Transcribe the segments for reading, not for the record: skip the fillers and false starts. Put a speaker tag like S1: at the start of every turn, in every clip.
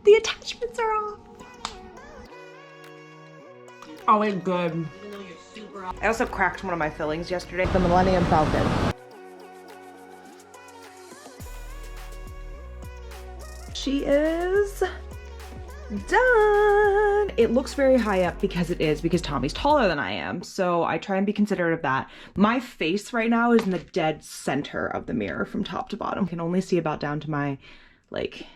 S1: The attachments are off. Oh, it's good. I also cracked one of my fillings yesterday. The Millennium Falcon. She is done. It looks very high up because Tommy's taller than I am. So I try and be considerate of that. My face right now is in the dead center of the mirror from top to bottom. I can only see about down to my, like,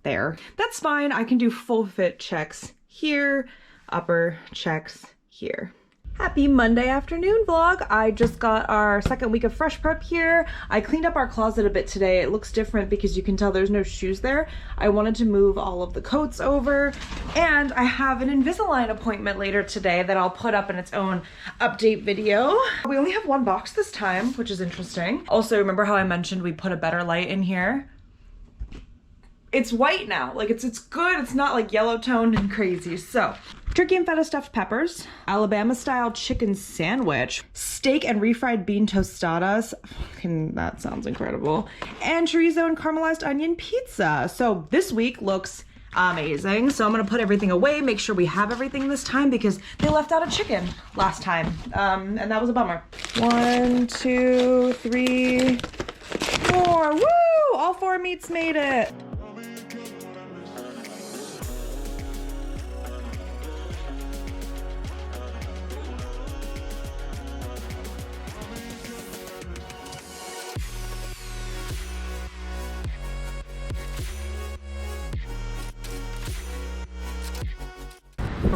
S1: there. That's fine. I can do full fit checks here, upper checks here. Happy Monday afternoon vlog. I just got our second week of fresh prep here. I cleaned up our closet a bit today. It looks different because you can tell there's no shoes there. I wanted to move all of the coats over, and I have an Invisalign appointment later today that I'll put up in its own update video. We only have one box this time, which is interesting. Also, remember how I mentioned we put a better light in here? It's white now. Like it's good. It's not like yellow toned and crazy. So turkey and feta stuffed peppers, Alabama style chicken sandwich, steak and refried bean tostadas. That sounds incredible. And chorizo and caramelized onion pizza. So this week looks amazing. So I'm gonna put everything away, make sure we have everything this time because they left out a chicken last time. And that was a bummer. 1, 2, 3, 4. Woo! All 4 meats made it.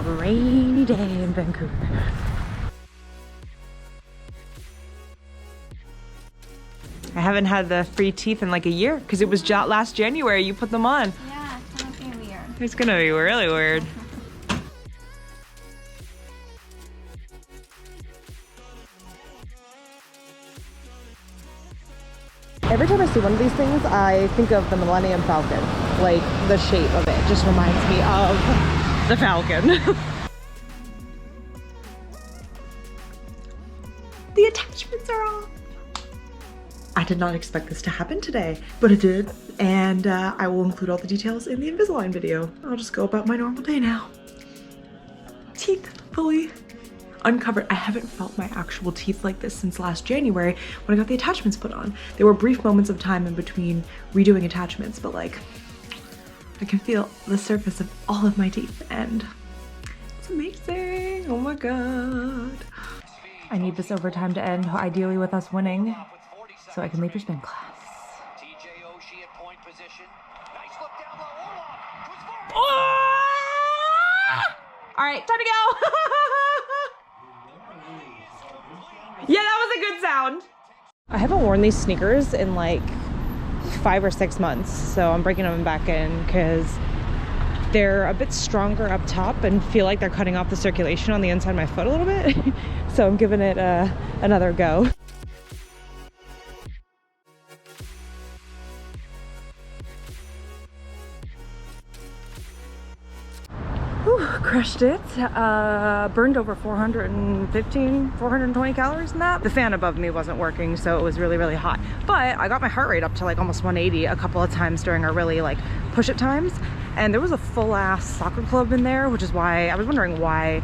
S1: Rainy day in Vancouver. I haven't had the free teeth in like a year because it was last January you put them on.
S2: Yeah, it's gonna be weird.
S1: It's gonna be really weird. Every time I see one of these things, I think of the Millennium Falcon. Like the shape of it just reminds me of the Falcon. The attachments are off. I did not expect this to happen today, but it did. And I will include all the details in the Invisalign video. I'll just go about my normal day now. Teeth fully uncovered. I haven't felt my actual teeth like this since last January when I got the attachments put on. There were brief moments of time in between redoing attachments, but like, I can feel the surface of all of my teeth and it's amazing. Oh my God. I need this overtime to end, ideally with us winning, so I can leave for spin class. Oh! All right, time to go. Yeah, that was a good sound. I haven't worn these sneakers in like 5 or 6 months, so I'm breaking them back in because they're a bit stronger up top and feel like they're cutting off the circulation on the inside of my foot a little bit. So I'm giving it another go. Whew, crushed it. Burned over 420 calories in that. The fan above me wasn't working, so it was really, really hot. But I got my heart rate up to like almost 180 a couple of times during our really like push-it times. And there was a full-ass soccer club in there, which is why I was wondering why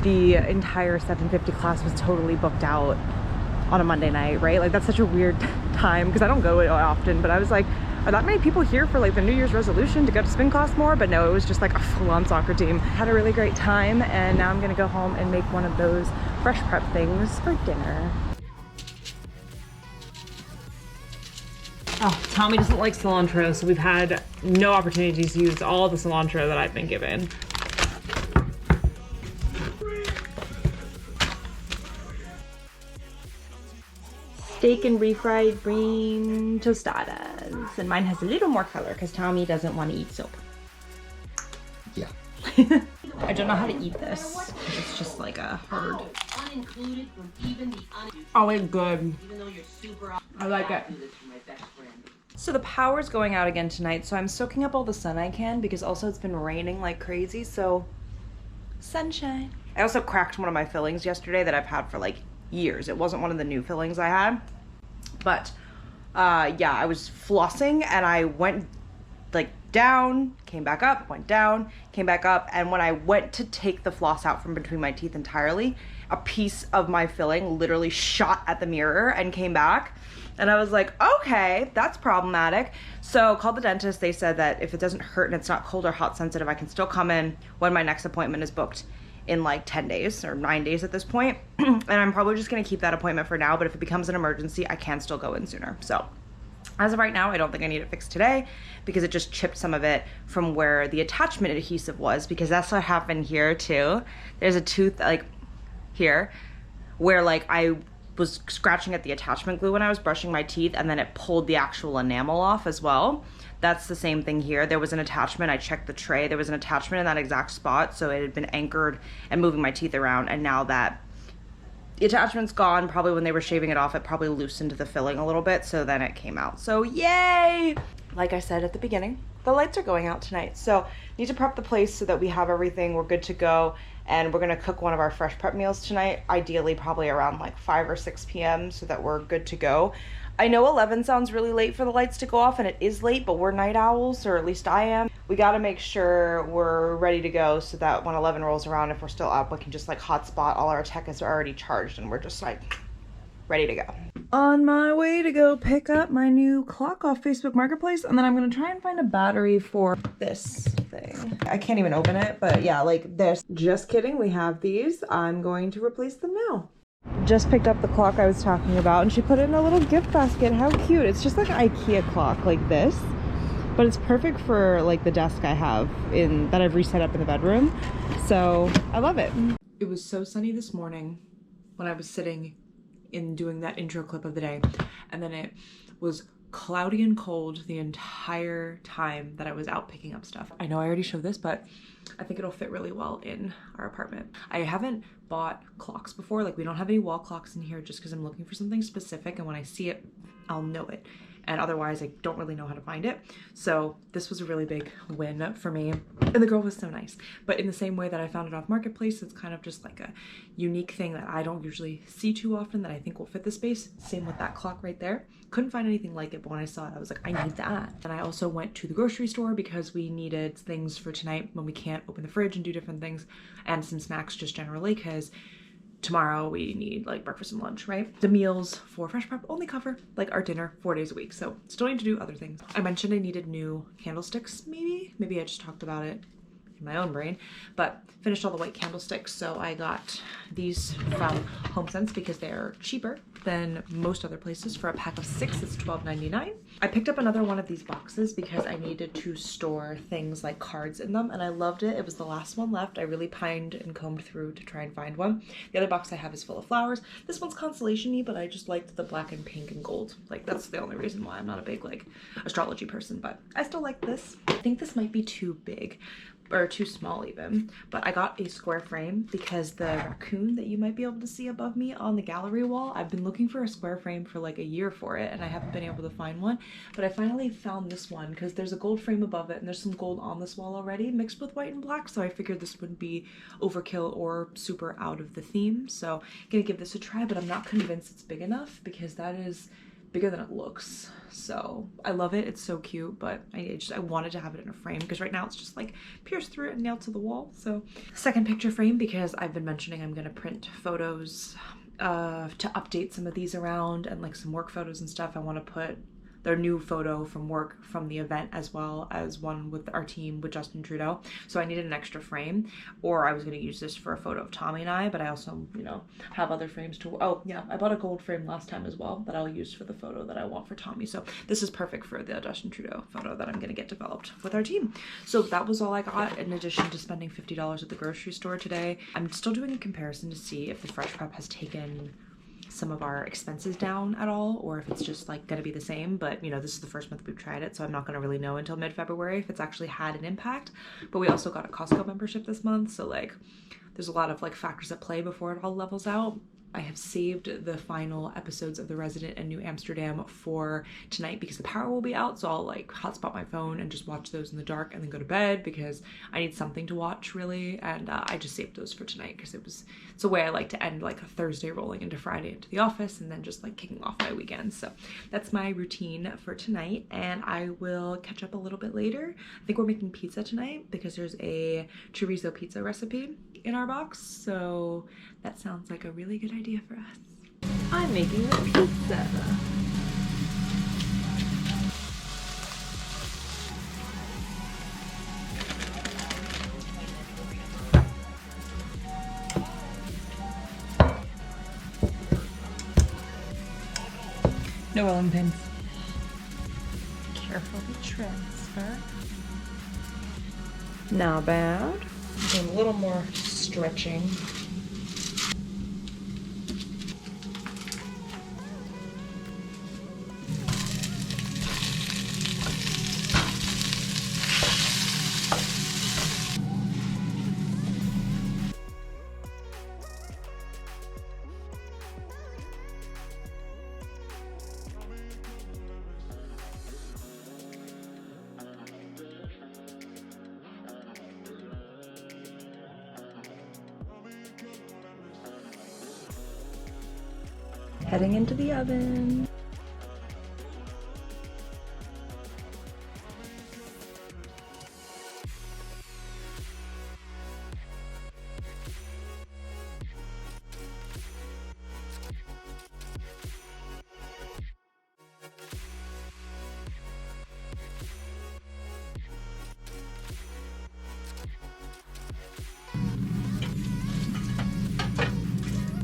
S1: the entire 750 class was totally booked out on a Monday night, right? Like that's such a weird time because I don't go often, but I was like, are that many people here for like the New Year's resolution to go to spin class more? But no, it was just like a full-on soccer team. Had a really great time, and now I'm gonna go home and make one of those fresh prep things for dinner. Oh, Tommy doesn't like cilantro, so we've had no opportunities to use all the cilantro that I've been given. Steak and refried green tostadas. And mine has a little more color because Tommy doesn't want to eat soap.
S3: Yeah.
S1: I don't know how to eat this. It's just like a hard. Oh, it's good. I like it. So the power's going out again tonight, so I'm soaking up all the sun I can because also it's been raining like crazy, so sunshine. I also cracked one of my fillings yesterday that I've had for like years. It wasn't one of the new fillings I had, but yeah, I was flossing and I went like down, came back up, went down, came back up. And when I went to take the floss out from between my teeth entirely, a piece of my filling literally shot at the mirror and came back. And I was like, okay, that's problematic. So called the dentist. They said that if it doesn't hurt and it's not cold or hot sensitive, I can still come in when my next appointment is booked in like 10 days or 9 days at this point. And I'm probably just gonna keep that appointment for now, but if it becomes an emergency, I can still go in sooner. So as of right now, I don't think I need it fixed today because it just chipped some of it from where the attachment adhesive was, because that's what happened here too. There's a tooth like here where like I was scratching at the attachment glue when I was brushing my teeth, and then it pulled the actual enamel off as well. That's the same thing here. There was an attachment. I checked the tray. There was an attachment in that exact spot, so it had been anchored and moving my teeth around, and now that the attachment's gone, probably when they were shaving it off, it probably loosened the filling a little bit, so then it came out. So yay! Like I said at the beginning, the lights are going out tonight, so need to prep the place so that we have everything, we're good to go, and we're gonna cook one of our fresh prep meals tonight, ideally probably around like 5 or 6 p.m. so that we're good to go. I know 11 sounds really late for the lights to go off, and it is late, but we're night owls, or at least I am. We gotta make sure we're ready to go so that when 11 rolls around, if we're still up, we can just like hotspot. All our tech is already charged and we're just like ready to go. On my way to go pick up my new clock off Facebook Marketplace, and then I'm gonna try and find a battery for this thing. I can't even open it, but yeah, like this. Just kidding, we have these. I'm going to replace them now. Just picked up the clock I was talking about, and she put it in a little gift basket. How cute. It's just like an IKEA clock like this, but it's perfect for like the desk I have in that I've reset up in the bedroom. So I love it. It was so sunny this morning when I was sitting in doing that intro clip of the day, and then it was cloudy and cold the entire time that I was out picking up stuff. I know I already showed this, but I think it'll fit really well in our apartment. I haven't bought clocks before. Like, we don't have any wall clocks in here just because I'm looking for something specific, and when I see it, I'll know it. And otherwise I don't really know how to find it. So this was a really big win for me. And the girl was so nice. But in the same way that I found it off Marketplace, it's kind of just like a unique thing that I don't usually see too often that I think will fit the space. Same with that clock right there. Couldn't find anything like it, but when I saw it, I was like, I need that. And I also went to the grocery store because we needed things for tonight when we can't open the fridge and do different things, and some snacks just generally, because tomorrow we need like breakfast and lunch, right? The meals for Fresh Prep only cover like our dinner 4 days a week, so still need to do other things. I mentioned I needed new candlesticks, maybe I just talked about it in my own brain, but finished all the white candlesticks, so I got these from HomeSense because they're cheaper than most other places. For a pack of 6, it's $12.99. I picked up another one of these boxes because I needed to store things like cards in them, and I loved it. It was the last one left. I really pined and combed through to try and find one. The other box I have is full of flowers. This one's constellation-y, but I just liked the black and pink and gold. Like, that's the only reason why. I'm not a big like astrology person, but I still like this. I think this might be too big, or too small even, but I got a square frame because the raccoon that you might be able to see above me on the gallery wall, I've been looking for a square frame for like a year for it, and I haven't been able to find one, but I finally found this one because there's a gold frame above it and there's some gold on this wall already mixed with white and black, so I figured this wouldn't be overkill or super out of the theme. So I'm gonna give this a try, but I'm not convinced it's big enough because that is bigger than it looks. So I love it, it's so cute, but I wanted to have it in a frame because right now it's just like pierced through it and nailed to the wall. So second picture frame, because I've been mentioning I'm gonna print photos to update some of these around, and like some work photos and stuff. I want to put their new photo from work from the event as well as one with our team with Justin Trudeau. So I needed an extra frame, or I was going to use this for a photo of Tommy and I, but I also, you know, have other frames to, oh yeah, I bought a gold frame last time as well that I'll use for the photo that I want for Tommy. So this is perfect for the Justin Trudeau photo that I'm going to get developed with our team. So that was all I got in addition to spending $50 at the grocery store today. I'm still doing a comparison to see if the Fresh Prep has taken some of our expenses down at all, or if it's just like gonna be the same. But you know, this is the first month we've tried it, so I'm not gonna really know until mid-February if it's actually had an impact. But we also got a Costco membership this month, so like there's a lot of like factors at play before it all levels out. I have saved the final episodes of The Resident and New Amsterdam for tonight because the power will be out, so I'll like hotspot my phone and just watch those in the dark and then go to bed because I need something to watch really, and I just saved those for tonight because it's a way I like to end like a Thursday rolling into Friday into the office and then just like kicking off my weekend. So that's my routine for tonight, and I will catch up a little bit later. I think we're making pizza tonight because there's a chorizo pizza recipe in our box, so that sounds like a really good idea for us. I'm making the pizza. No rolling pins. Carefully transfer. Not bad. A little more stretching. Heading into the oven.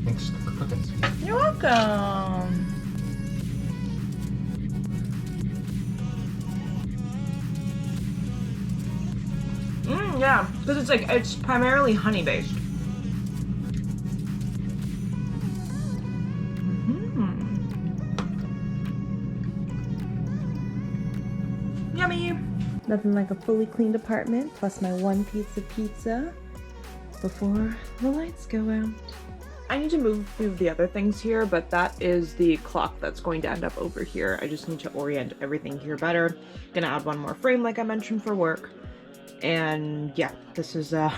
S3: Thanks for cooking, sweetie.
S1: You're welcome. Yeah, because it's primarily honey based. Yummy. Nothing like a fully cleaned apartment plus my one piece of pizza before the lights go out. I need to move the other things here, but that is the clock that's going to end up over here. I just need to orient everything here better. Gonna add one more frame like I mentioned for work. And yeah, this is the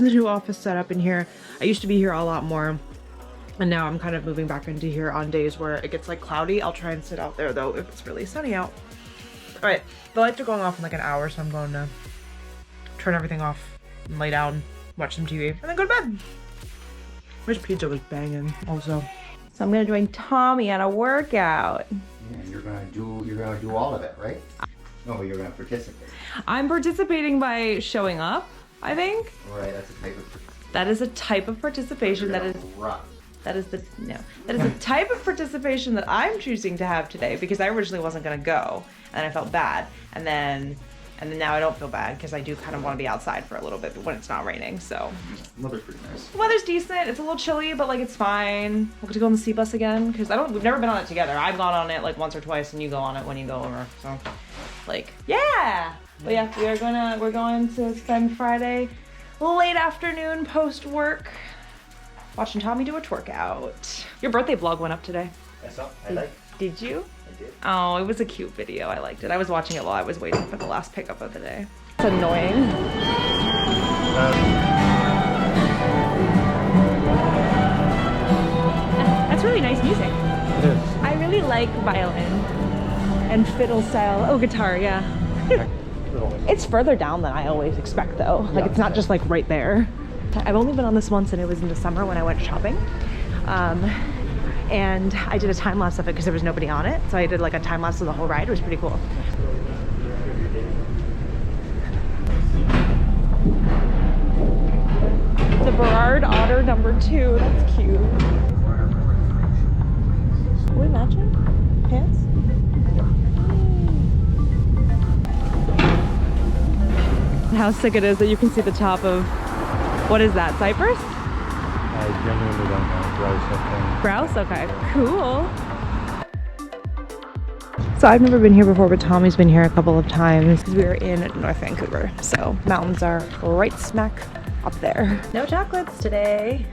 S1: new office setup in here. I used to be here a lot more, and now I'm kind of moving back into here on days where it gets like cloudy. I'll try and sit out there though if it's really sunny out. All right, the lights are going off in like an hour, so I'm going to turn everything off and lay down, watch some TV, and then go to bed. This pizza was banging also. So I'm gonna join Tommy on a workout.
S3: Yeah, you're gonna do all of it, right? No, you're gonna participate.
S1: I'm participating by showing up, I think.
S3: Right, that's a type of.
S1: That is a type of participation that is a type of participation that I'm choosing to have today because I originally wasn't gonna go and I felt bad, and then now I don't feel bad because I do kind of want to be outside for a little bit, but when it's not raining, so.
S3: The weather's pretty nice.
S1: The weather's decent. It's a little chilly, but like it's fine. We'll get to go on the sea bus again because we've never been on it together. I've gone on it like once or twice, and you go on it when you go over. So, like, yeah. But yeah, we're going to spend Friday late afternoon post work watching Tommy do a twerk out. Your birthday vlog went up today.
S3: I saw. I like.
S1: Did you?
S3: I did.
S1: Oh, it was a cute video. I liked it. I was watching it while I was waiting for the last pickup of the day. It's annoying. That's really nice music.
S3: It is.
S1: I really like violin and fiddle style. Oh, guitar, yeah. It's further down than I always expect though. Like it's not just like right there. I've only been on this once, and it was in the summer when I went shopping. And I did a time lapse of it because there was nobody on it. So I did like a time lapse of the whole ride. It was pretty cool. The Berard Otter #2. That's cute. Are we matching pants? How sick it is that you can see the top of, what is that, cypress?
S3: I genuinely don't know.
S1: Grouse? Okay, cool. So I've never been here before, but Tommy's been here a couple of times because we are in North Vancouver. So mountains are right smack up there. No chocolates today.